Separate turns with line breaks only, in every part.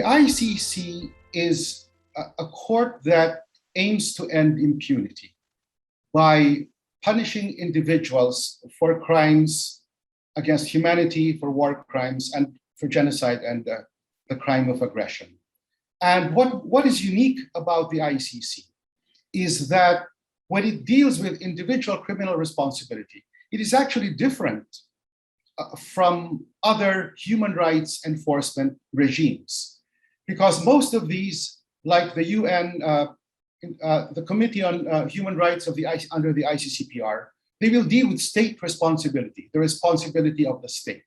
ICC is a court that aims to end impunity by punishing individuals for crimes against humanity, for war crimes, and for genocide and the crime of aggression. And what is unique about the ICC is that when it deals with individual criminal responsibility, it is actually different from other human rights enforcement regimes. Because most of these, like the UN, the Committee on Human Rights of under the ICCPR, they will deal with state responsibility, the responsibility of the state.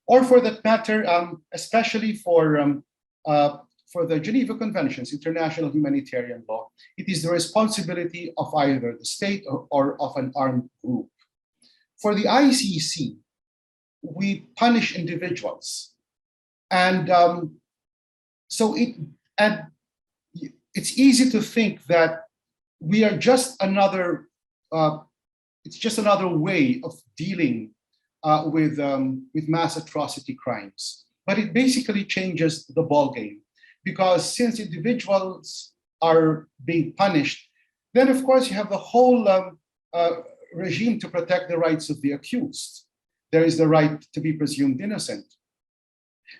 Or for that matter, especially for the Geneva Conventions, international humanitarian law, it is the responsibility of either the state or of an armed group. For the ICC, we punish individuals. And it's easy to think that we are just another, it's just another way of dealing with mass atrocity crimes. But it basically changes the ballgame, because since individuals are being punished, then of course you have the whole regime to protect the rights of the accused. There is the right to be presumed innocent.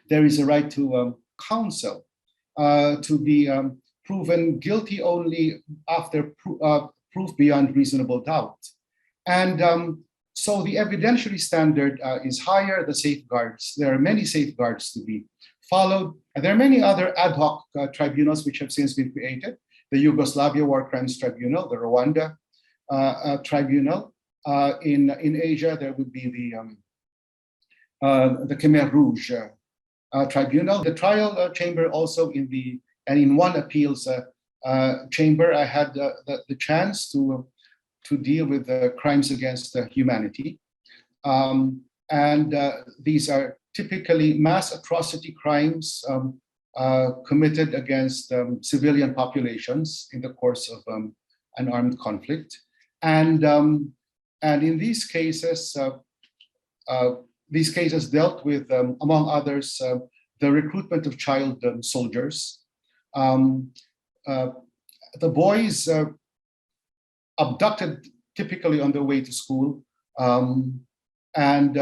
There is a right to counsel, to be proven guilty only after proof beyond reasonable doubt. And so the evidentiary standard is higher, the safeguards. There are many safeguards to be followed. And there are many other ad hoc tribunals which have since been created. The Yugoslavia War Crimes Tribunal, the Rwanda Tribunal. In Asia, there would be the Khmer Rouge Tribunal. The trial chamber also in one appeals chamber, I had the chance to deal with the crimes against humanity. These are typically mass atrocity crimes committed against civilian populations in the course of an armed conflict. And in these cases dealt with, among others, the recruitment of child soldiers. The boys abducted typically on their way to school and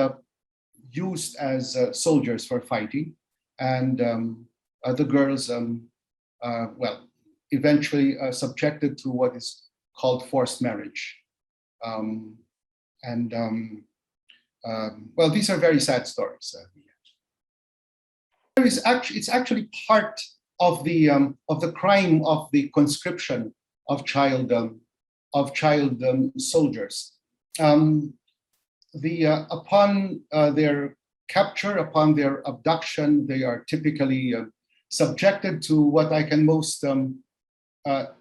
used as soldiers for fighting. And the girls, eventually subjected to what is called forced marriage. These are very sad stories. It's actually part of the crime of the conscription of child soldiers. Upon their capture, upon their abduction, they are typically subjected to what I can most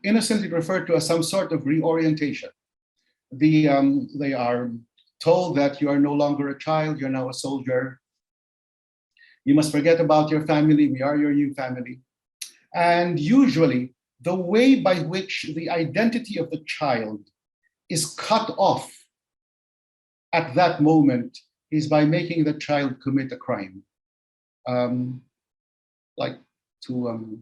innocently refer to as some sort of reorientation. They are told that you are no longer a child, you're now a soldier. You must forget about your family, we are your new family. And usually, the way by which the identity of the child is cut off at that moment is by making the child commit a crime, like to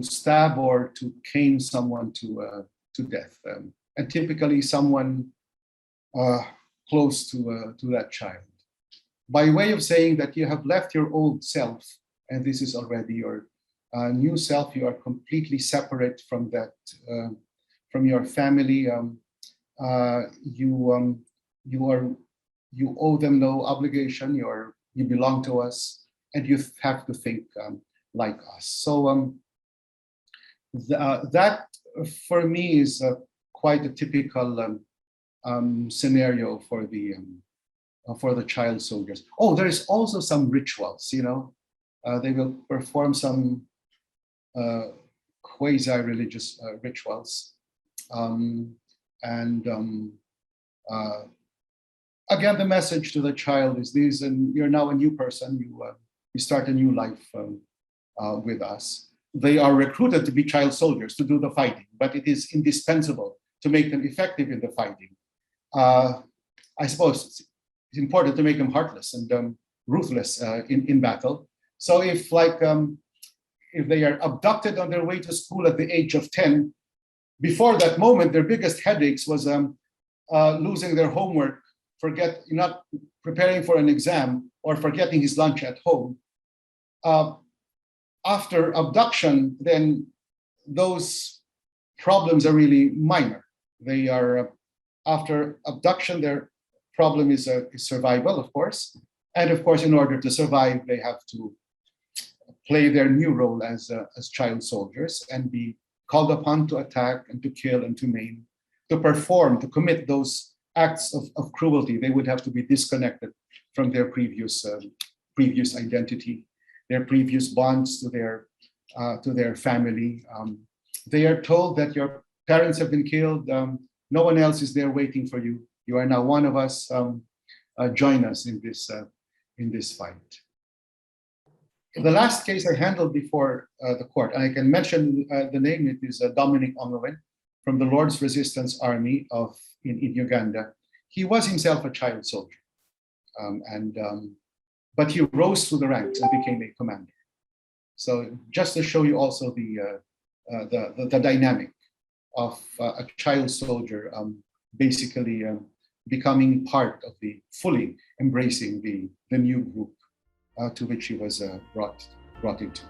stab or to cane someone to death, and typically someone close to that child, by way of saying that you have left your old self, and this is already your new self. You are completely separate from that, from your family. You owe them no obligation. You belong to us, and you have to think like us. So that for me is quite a typical scenario for the child soldiers. Oh, there is also some rituals. They will perform some quasi-religious rituals. Again, the message to the child is this, and you're now a new person, you start a new life with us. They are recruited to be child soldiers to do the fighting, but it is indispensable to make them effective in the fighting. I suppose it's important to make them heartless and ruthless in battle, So if they are abducted on their way to school at the age of 10, before that moment, their biggest headaches was losing their homework, not preparing for an exam, or forgetting his lunch at home. After abduction, then those problems are really minor. They are after abduction, their problem is survival, of course, and of course, in order to survive, they have to play their new role as child soldiers and be called upon to attack and to kill and to maim, to perform, to commit those acts of cruelty. They would have to be disconnected from their previous identity, their previous bonds to their family. They are told that your parents have been killed. No one else is there waiting for you. You are now one of us. Join us in this fight. The last case I handled before the court, and I can mention the name. It is Dominic Ongowen from the Lord's Resistance Army in Uganda. He was himself a child soldier, but he rose through the ranks and became a commander. So just to show you also the dynamic of a child soldier basically becoming part of fully embracing the new group to which he was brought into.